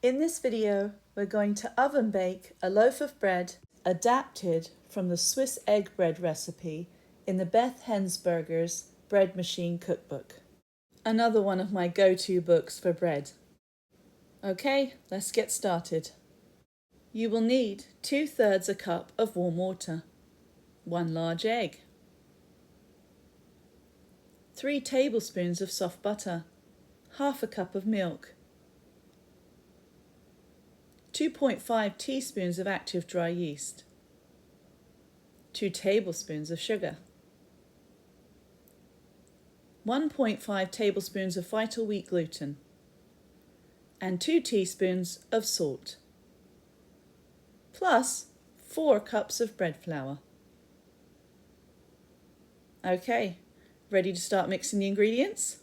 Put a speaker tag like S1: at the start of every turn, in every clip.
S1: In this video, we're going to oven bake a loaf of bread adapted from the Swiss egg bread recipe in the Beth Hensberger's Bread Machine Cookbook. Another one of my go-to books for bread. Okay, let's get started. You will need 2/3 a cup of warm water, 1 large egg, 3 tablespoons of soft butter, half a cup of milk, 2.5 teaspoons of active dry yeast, 2 tablespoons of sugar, 1.5 tablespoons of vital wheat gluten, and 2 teaspoons of salt, plus 4 cups of bread flour. Okay, ready to start mixing the ingredients?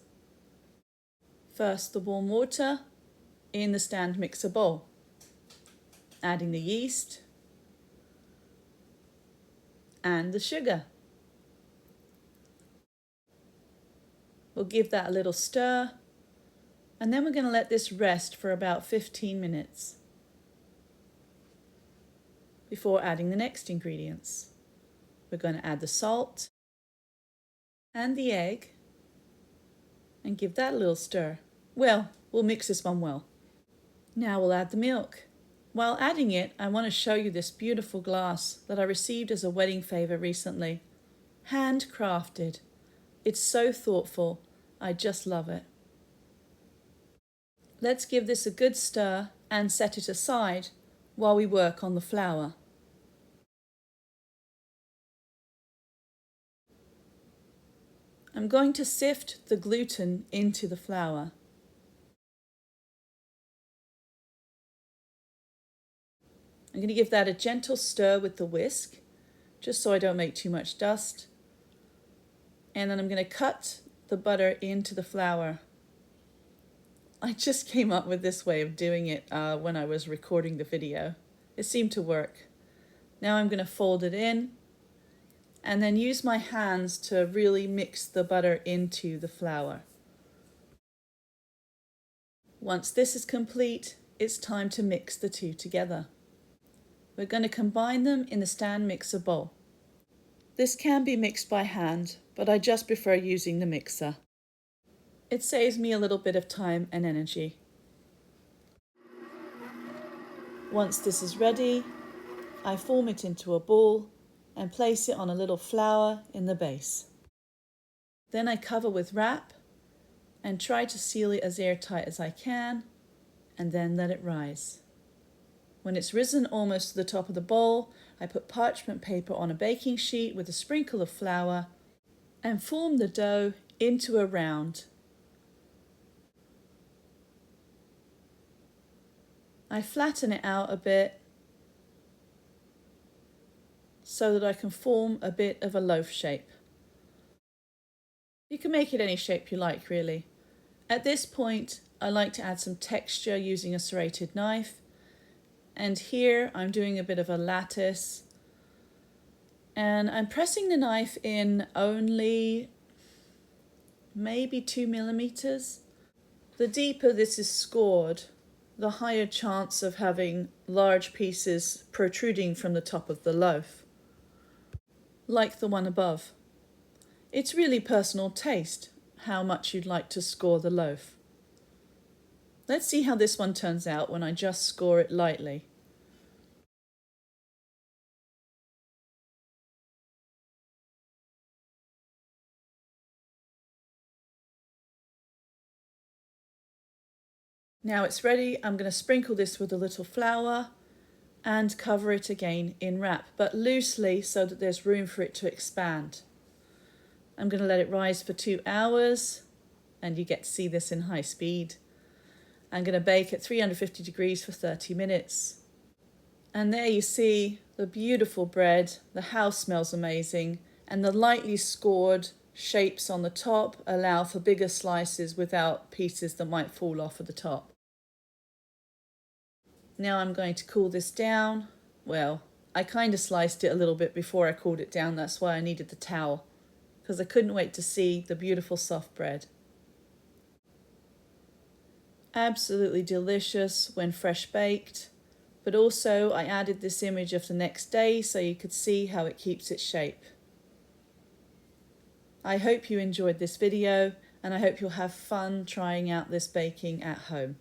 S1: First, the warm water in the stand mixer bowl. Adding the yeast and the sugar. We'll give that a little stir, and then we're going to let this rest for about 15 minutes before adding the next ingredients. We're going to add the salt and the egg and give that a little stir. Well, we'll mix this one well. Now we'll add the milk. While adding it, I want to show you this beautiful glass that I received as a wedding favour recently. Handcrafted. It's so thoughtful. I just love it. Let's give this a good stir and set it aside while we work on the flour. I'm going to sift the gluten into the flour. I'm going to give that a gentle stir with the whisk, just so I don't make too much dust. And then I'm going to cut the butter into the flour. I just came up with this way of doing it when I was recording the video. It seemed to work. Now I'm going to fold it in and then use my hands to really mix the butter into the flour. Once this is complete, it's time to mix the two together. We're going to combine them in the stand mixer bowl. This can be mixed by hand, but I just prefer using the mixer. It saves me a little bit of time and energy. Once this is ready, I form it into a ball and place it on a little flour in the base. Then I cover with wrap and try to seal it as airtight as I can, and then let it rise. When it's risen almost to the top of the bowl, I put parchment paper on a baking sheet with a sprinkle of flour and form the dough into a round. I flatten it out a bit so that I can form a bit of a loaf shape. You can make it any shape you like, really. At this point, I like to add some texture using a serrated knife. And here I'm doing a bit of a lattice, and I'm pressing the knife in only maybe 2 millimeters. The deeper this is scored, the higher chance of having large pieces protruding from the top of the loaf, like the one above. It's really personal taste how much you'd like to score the loaf. Let's see how this one turns out when I just score it lightly. Now it's ready. I'm going to sprinkle this with a little flour and cover it again in wrap, but loosely so that there's room for it to expand. I'm going to let it rise for 2 hours, and you get to see this in high speed. I'm going to bake at 350 degrees for 30 minutes. And there you see the beautiful bread. The house smells amazing, and the lightly scored shapes on the top allow for bigger slices without pieces that might fall off at the top. Now I'm going to cool this down. Well, I kind of sliced it a little bit before I cooled it down. That's why I needed the towel, because I couldn't wait to see the beautiful soft bread. Absolutely delicious when fresh baked, but also I added this image of the next day so you could see how it keeps its shape. I hope you enjoyed this video, and I hope you'll have fun trying out this baking at home.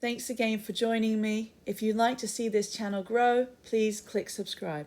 S1: Thanks again for joining me. If you'd like to see this channel grow, please click subscribe.